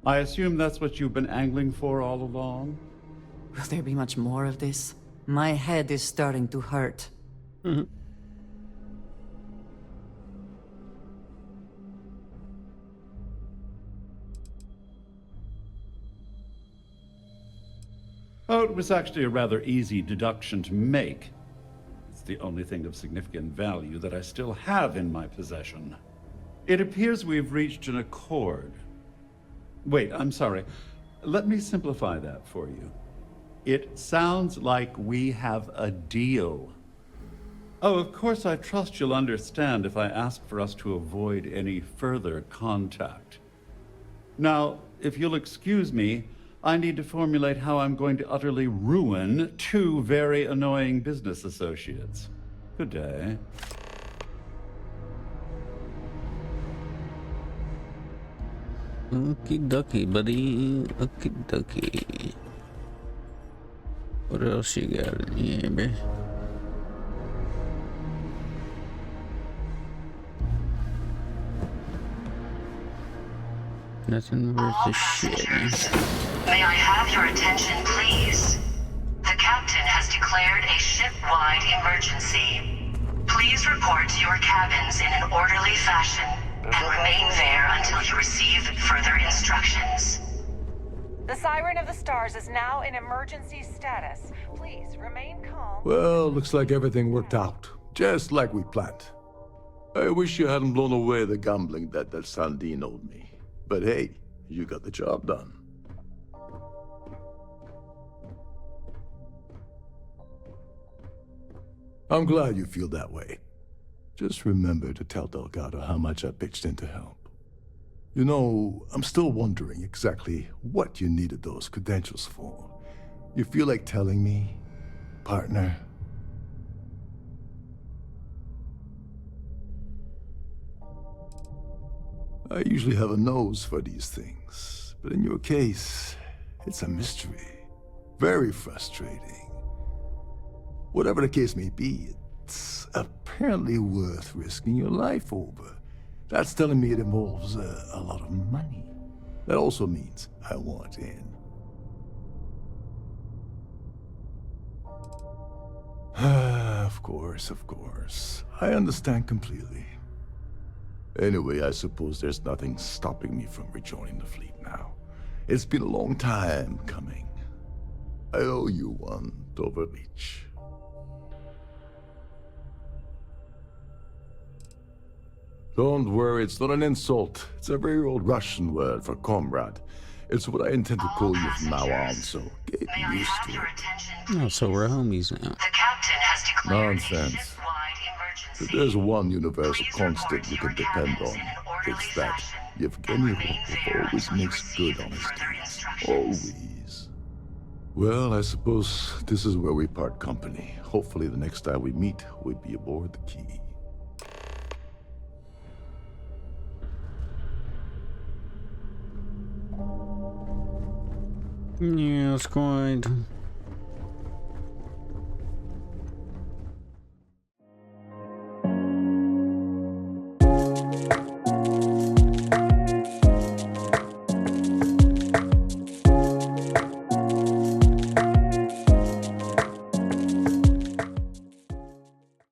I assume that's what you've been angling for all along? Will there be much more of this? My head is starting to hurt. Oh, it was actually a rather easy deduction to make. It's the only thing of significant value that I still have in my possession. It appears we've reached an accord. Wait, I'm sorry. Let me simplify that for you. It sounds like we have a deal. Oh, of course, I trust you'll understand if I ask for us to avoid any further contact. Now, if you'll excuse me, I need to formulate how I'm going to utterly ruin two very annoying business associates. Good day. Okie dokie, buddy. Okie dokie. What else you got in here, man? Nothing worth a shit, man. May I have your attention, please? The captain has declared a ship-wide emergency. Please report to your cabins in an orderly fashion and remain there until you receive further instructions. The Siren of the Stars is now in emergency status. Please remain calm. Well, looks like everything worked out, just like we planned. I wish you hadn't blown away the gambling debt that Sandine owed me. But hey, you got the job done. I'm glad you feel that way. Just remember to tell Delgado how much I pitched in to help. You know, I'm still wondering exactly what you needed those credentials for. You feel like telling me, partner? I usually have a nose for these things, but in your case, it's a mystery. Very frustrating. Whatever the case may be, it's apparently worth risking your life over. That's telling me it involves a lot of money. That also means I want in. Of course, of course. I understand completely. Anyway, I suppose there's nothing stopping me from rejoining the fleet now. It's been a long time coming. I owe you one, Overreach. Don't worry, it's not an insult. It's a very old Russian word for comrade. It's what I intend to call you from now on, so get used to it. Oh, so we're homies now. Nonsense. If there's one universal constant you can depend on, it's that Yevgeny always makes good on his deeds. Always. Well, I suppose this is where we part company. Hopefully the next time we meet, we'll be aboard the Key. Yeah, it's going.